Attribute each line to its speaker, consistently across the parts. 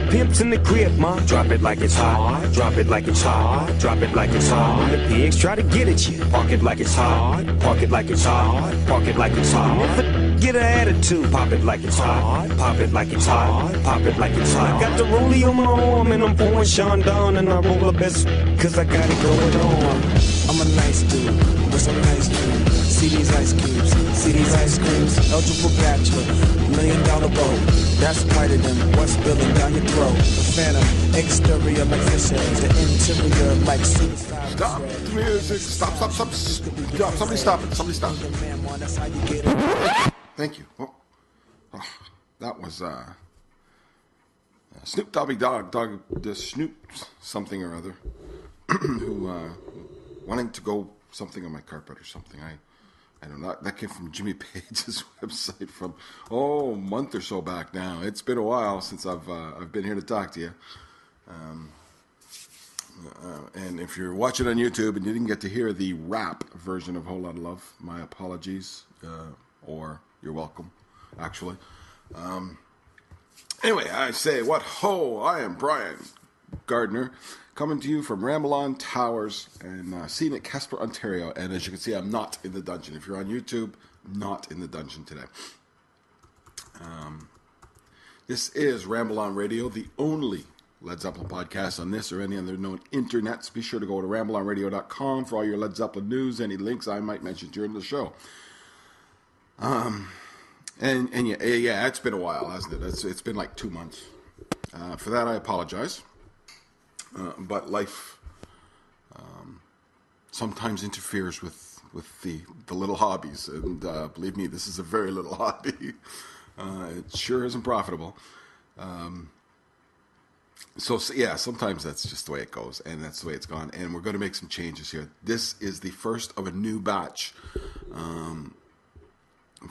Speaker 1: pimps in the crib, ma. Drop it like it's hot. Drop it like it's hot. Drop it like it's hot. When the pigs try to get at you, park it like it's hot. Park it like it's hot. Park it like it's hot. If a get an attitude, pop it like it's hot. Pop it like it's hot. Pop it like it's hot. Got the rollie on my arm and I'm pouring Sean down and I roll up best cause I got it going on. I'm a nice dude with some nice dude. See these ice cubes, see these ice creams. Eligible bachelor, $1 million boat. That's whiter than what's spilling down your throat. The phantom, exterior like fish eggs, the interior like suicide.
Speaker 2: Stop the music. Stop. Somebody stop it. Somebody stop it. Thank you. Oh, that was Snoop Doggy Dogg, the Snoop something or other, who wanting to go something on my carpet or something. I don't know. That came from Jimmy Page's website from a month or so back now. It's been a while since I've been here to talk to you. And if you're watching on YouTube and you didn't get to hear the rap version of Whole Lotta Love, my apologies, or you're welcome, actually. Anyway, I say, what ho, I am Brian Gardner, coming to you from Ramble On Towers and scenic Casper, Ontario. And as you can see, I'm not in the dungeon. If you're on YouTube, not in the dungeon today. This is Ramble On Radio, the only Led Zeppelin podcast on this or any other known internets. Be sure to go to rambleonradio.com for all your Led Zeppelin news, any links I might mention during the show. And yeah, it's been a while, hasn't it? It's been like 2 months. For that, I apologize. But life sometimes interferes with the little hobbies, and believe me, this is a very little hobby. It sure isn't profitable. So yeah, sometimes that's just the way it goes, and that's the way it's gone. And we're going to make some changes here. This is the first of a new batch.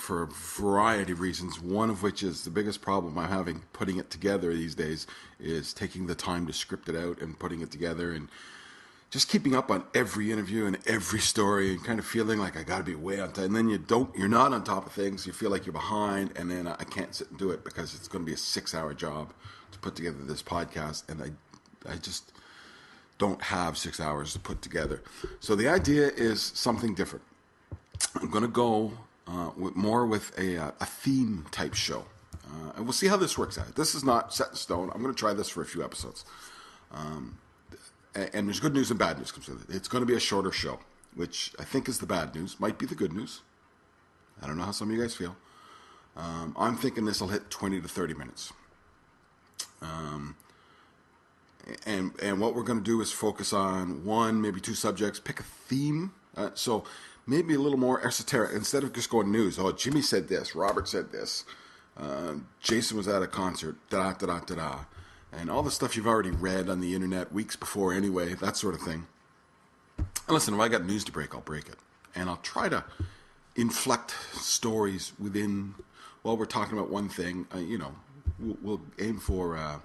Speaker 2: For a variety of reasons, one of which is the biggest problem I'm having putting it together these days is taking the time to script it out and putting it together and just keeping up on every interview and every story and kind of feeling like I got to be way on time. And then you're not on top of things. You feel like you're behind, and then I can't sit and do it because it's going to be a 6-hour job to put together this podcast, and I just don't have 6 hours to put together. So the idea is something different. I'm going to go with a theme type show. And we'll see how this works out. This is not set in stone. I'm going to try this for a few episodes. And there's good news and bad news comes with it. It's going to be a shorter show, which I think is the bad news. Might be the good news. I don't know how some of you guys feel. I'm thinking this will hit 20 to 30 minutes. And what we're going to do is focus on one, maybe two subjects, pick a theme. So maybe a little more esoteric. Instead of just going news, Jimmy said this, Robert said this, Jason was at a concert, da-da-da-da-da-da. And all the stuff you've already read on the internet weeks before anyway, that sort of thing. And listen, if I got news to break, I'll break it. And I'll try to inflect stories within, while we're talking about one thing, we'll aim for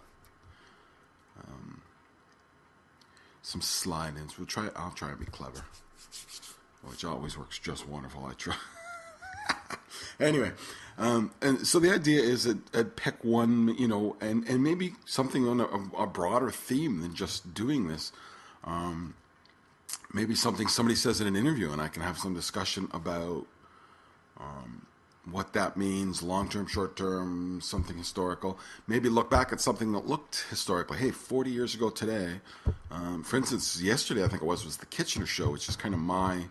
Speaker 2: some slide-ins. I'll try and be clever, which always works just wonderful. I try. Anyway, and so the idea is that I'd pick one, and maybe something on a broader theme than just doing this. Maybe something somebody says in an interview, and I can have some discussion about what that means, long-term, short-term, something historical. Maybe look back at something that looked historical. Hey, 40 years ago today, for instance, yesterday I think it was the Kitchener Show, which is kind of my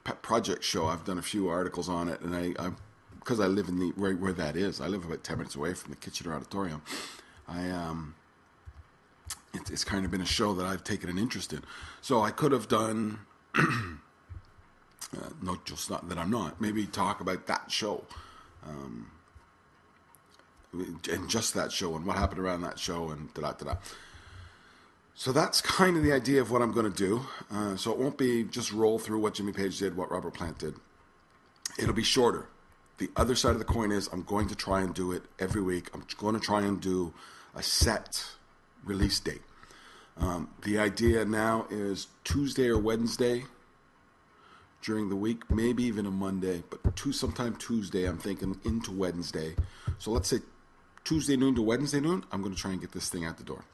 Speaker 2: pet project show. I've done a few articles on it, and I because I live in where that is. I live about 10 minutes away from the Kitchener Auditorium. It's kind of been a show that I've taken an interest in. So I could have done, not that I'm not, maybe talk about that show, and just that show and what happened around that show and da-da-da-da. So that's kind of the idea of what I'm going to do. So it won't be just roll through what Jimmy Page did, what Robert Plant did. It'll be shorter. The other side of the coin is I'm going to try and do it every week. I'm going to try and do a set release date. The idea now is Tuesday or Wednesday during the week, maybe even a Monday, but sometime Tuesday, I'm thinking into Wednesday. So let's say Tuesday noon to Wednesday noon, I'm going to try and get this thing out the door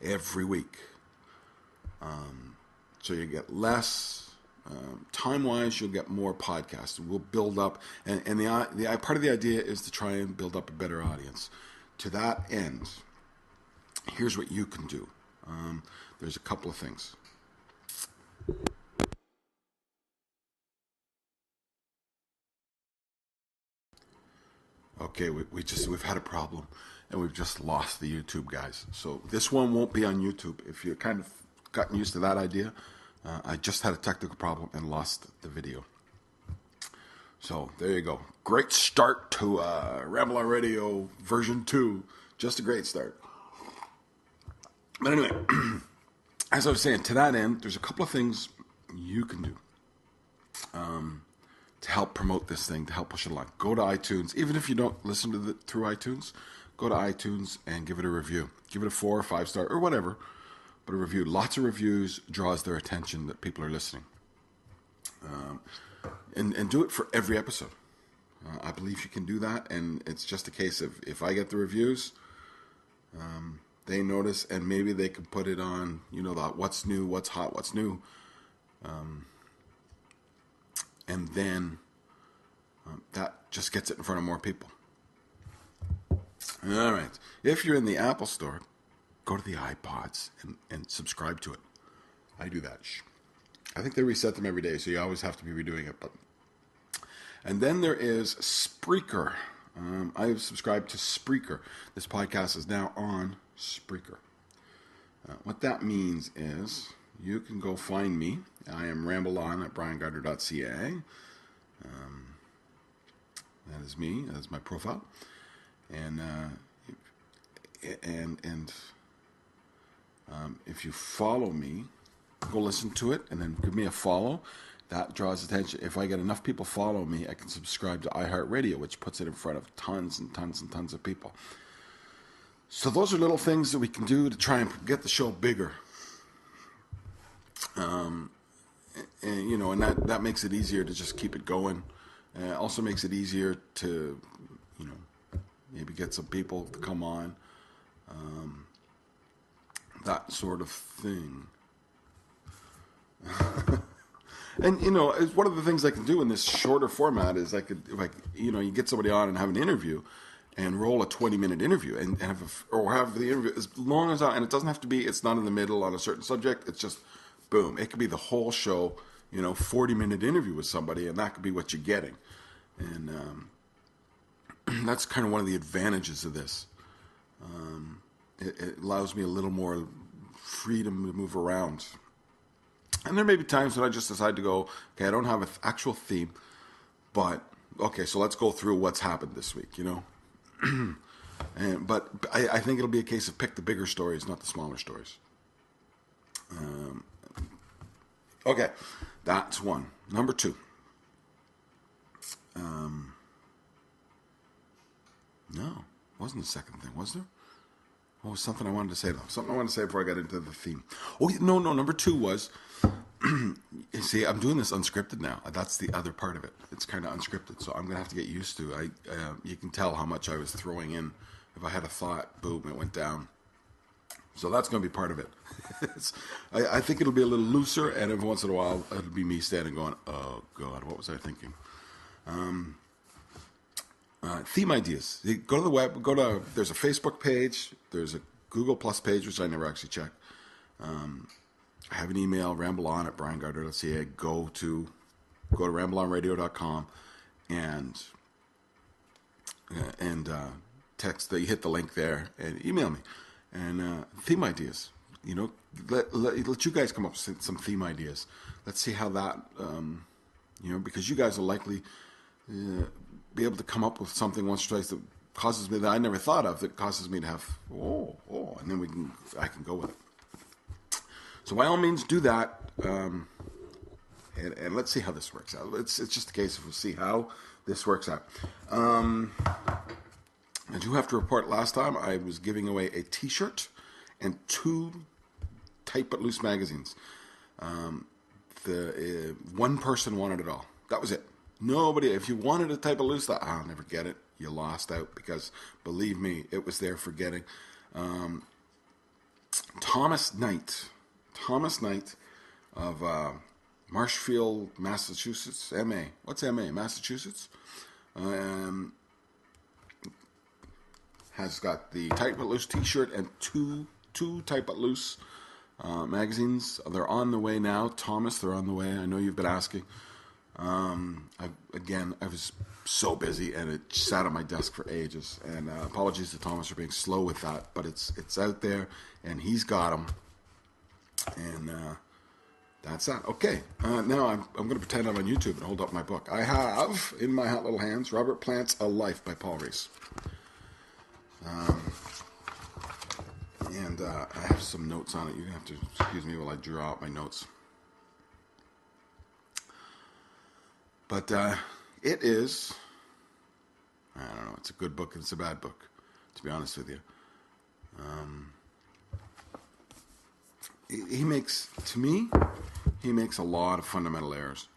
Speaker 2: every week. So you get less time-wise. You'll get more podcasts. We'll build up, and the part of the idea is to try and build up a better audience. To that end, here's what you can do. There's a couple of things. Okay, we've had a problem, and we've just lost the YouTube guys. So this one won't be on YouTube. If you're kind of gotten used to that idea, I just had a technical problem and lost the video. So there you go. Great start to Ramble On Radio version 2. Just a great start. But anyway, as I was saying, to that end, there's a couple of things you can do to help promote this thing, to help push it along. Go to iTunes. Even if you don't listen to it through iTunes, go to iTunes and give it a review. Give it a 4 or 5 star or whatever, but a review. Lots of reviews draws their attention that people are listening. And do it for every episode. I believe you can do that, and it's just a case of if I get the reviews, they notice, and maybe they can put it on, the what's new, what's hot, what's new. And then that just gets it in front of more people. All right. If you're in the Apple Store, go to the iPods and subscribe to it. I do that. I think they reset them every day, so you always have to be redoing it. And then there is Spreaker. I have subscribed to Spreaker. This podcast is now on Spreaker. What that means is you can go find me. I am rambleon at briangardner.ca. That is me. That is my profile. And if you follow me, go listen to it and then give me a follow. That draws attention. If I get enough people follow me, I can subscribe to iHeartRadio, which puts it in front of tons and tons and tons of people. So those are little things that we can do to try and get the show bigger. And that makes it easier to just keep it going. Also makes it easier to, maybe get some people to come on. That sort of thing. And, it's one of the things I can do in this shorter format is you get somebody on and have an interview and roll a 20-minute interview and have the interview as long as and it doesn't have to be, it's not in the middle on a certain subject. It's just, boom. It could be the whole show, 40-minute interview with somebody, and that could be what you're getting. And that's kind of one of the advantages of this. It allows me a little more freedom to move around. And there may be times when I just decide to go, okay, I don't have an actual theme, but, okay, so let's go through what's happened this week, But I think it'll be a case of pick the bigger stories, not the smaller stories. Okay, that's one. Number 2. No, wasn't the second thing, was there? Oh, something I wanted to say, though. Something I wanted to say before I got into the theme. Oh, no, number 2 was, see, I'm doing this unscripted now. That's the other part of it. It's kind of unscripted, so I'm going to have to get used to. You can tell how much I was throwing in. If I had a thought, boom, it went down. So that's going to be part of it. I think it'll be a little looser, and every once in a while, it'll be me standing going, oh, God, what was I thinking? Theme ideas. You go to the web, there's a Facebook page, there's a Google Plus page, which I never actually check. I have an email, rambleon at briangardner.ca. Go to rambleonradio.com and text, you hit the link there and email me. And theme ideas, let you guys come up with some theme ideas. Let's see how that, because you guys will likely be able to come up with something once or twice that causes me, that I never thought of, that causes me to have, and then I can go with it. So by all means, do that, and let's see how this works out. It's just a case of we'll see how this works out. I do have to report, last time I was giving away a T-shirt and 2 Tight But Loose magazines. One person wanted it all. That was it. Nobody, if you wanted a Tight But Loose, I'll never get it. you lost out, because believe me, it was there for getting. Thomas Knight of Marshfield, Massachusetts, MA. What's MA? Massachusetts? Has got the Tight But Loose t-shirt and two Tight But Loose magazines. They're on the way now. Thomas, they're on the way. I know you've been asking. I was so busy and it sat on my desk for ages. And apologies to Thomas for being slow with that, but it's out there and he's got them. And that's that. Okay, now I'm going to pretend I'm on YouTube and hold up my book. I have in my hot little hands Robert Plant's A Life by Paul Rees. And I have some notes on it. You're going to have to excuse me while I draw out my notes. But it is, I don't know, it's a good book and it's a bad book, to be honest with you. He makes a lot of fundamental errors.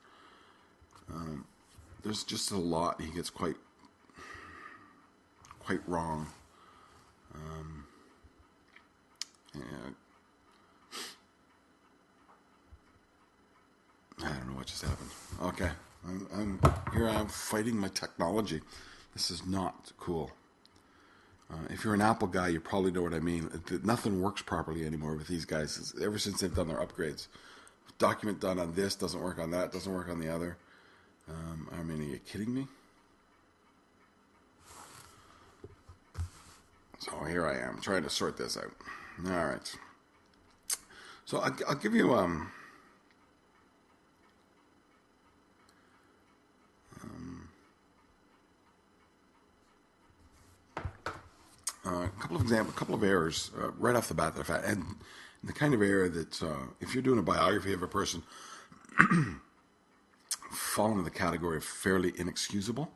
Speaker 2: There's just a lot he gets quite wrong. I don't know what just happened. Okay, I'm fighting my technology. This is not cool. If you're an Apple guy, you probably know what I mean. Nothing works properly anymore with these guys. Ever since they've done their upgrades, document done on this doesn't work on that, doesn't work on the other. I mean, are you kidding me? So here I am trying to sort this out. All right. So I'll give you a couple of errors right off the bat that I've had, and the kind of error that if you're doing a biography of a person, fall into the category of fairly inexcusable.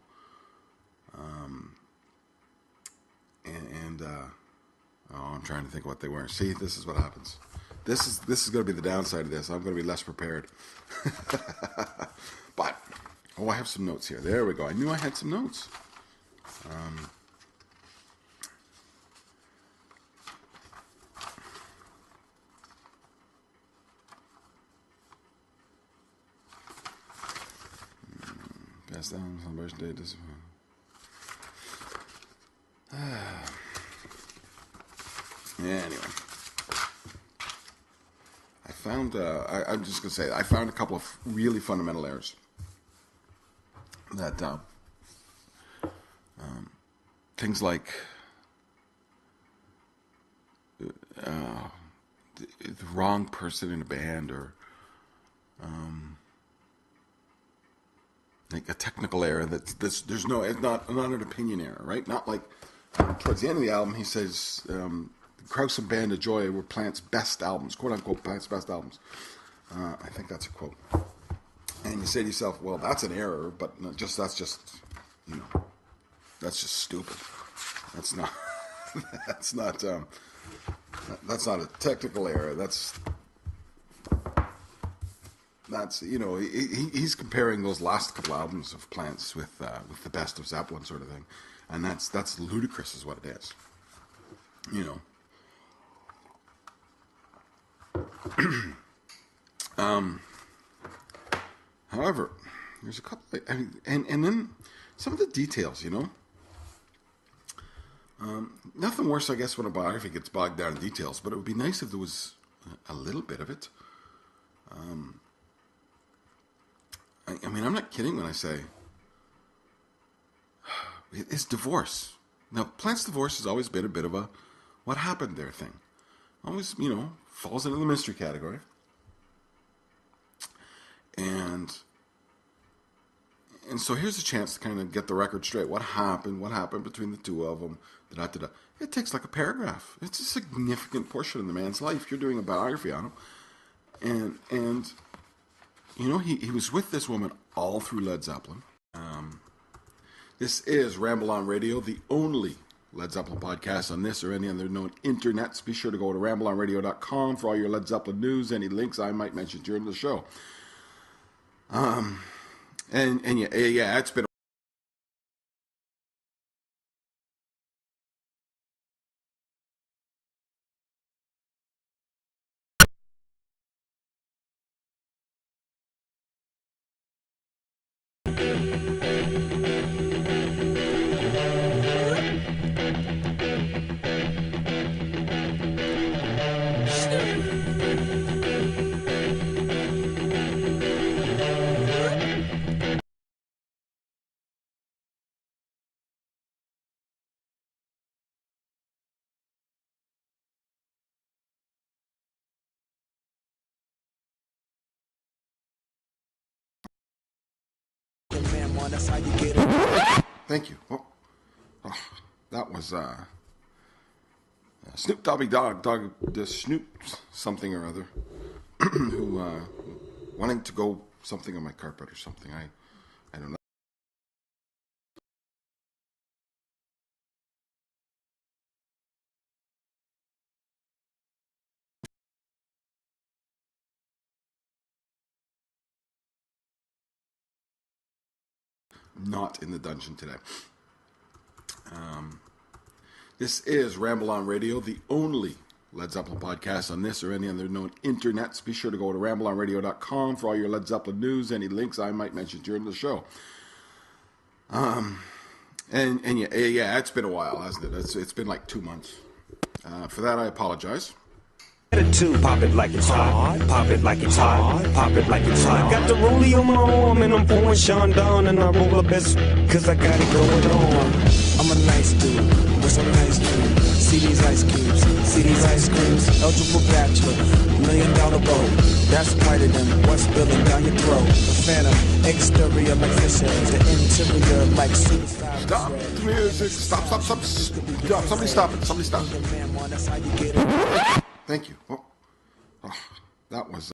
Speaker 2: I'm trying to think what they were. See, this is what happens. This is going to be the downside of this. I'm going to be less prepared. But I have some notes here. There we go. I knew I had some notes. Best album, celebration date. This anyway, I found. I'm just gonna say I found a couple of really fundamental errors that things like the wrong person in a band, or like a technical error it's not an opinion error, right? Not like towards the end of the album he says Krause and Band of Joy were Plant's best albums, quote unquote Plant's best albums. I think that's a quote. And you say to yourself, well, that's an error, but that's just stupid. That's not that's not a technical error. That's he's comparing those last couple albums of Plant's with the best of Zeppelin sort of thing, and that's ludicrous, is what it is. However, there's a couple, and then some of the details, nothing worse, I guess, when a biography gets bogged down in details, but it would be nice if there was a little bit of it. I mean, I'm not kidding when I say it's divorce. Now, Plant's divorce has always been a bit of a what happened there thing. Always, falls into the mystery category. And so here's a chance to kind of get the record straight. What happened between the two of them? Da-da-da-da. It takes like a paragraph. It's a significant portion of the man's life. You're doing a biography on him. And he was with this woman all through Led Zeppelin. This is Ramble On Radio, the only Led Zeppelin podcast on this or any other known internets. Be sure to go to rambleonradio.com for all your Led Zeppelin news, any links I might mention during the show. And yeah, it's been Thank you. That was Snoop Dogg, the Snoop something or other, who wanting to go something on my carpet or something. I don't know. Not in the dungeon today. This is Ramble On Radio, the only Led Zeppelin podcast on this or any other known internets. Be sure to go to rambleonradio.com for all your Led Zeppelin news, any links I might mention during the show. And yeah, it's been a while, hasn't it? It's been like 2 months. For that, I apologize.
Speaker 1: Attitude, pop it like it's hot, pop it like it's hot, pop it like it's hot. Got the rollie on my arm and I'm pouring Sean down and I roll up best cause I got it going on. I'm a nice dude with some nice dreams. See these ice cubes, see these ice creams. Eligible bachelor, $1 million boat. That's whiter than what's spilling down your throat. The phantom, exterior like fish eggs, the interior like suicide.
Speaker 2: Stop the music, stop. Somebody stop it. Thank you. That was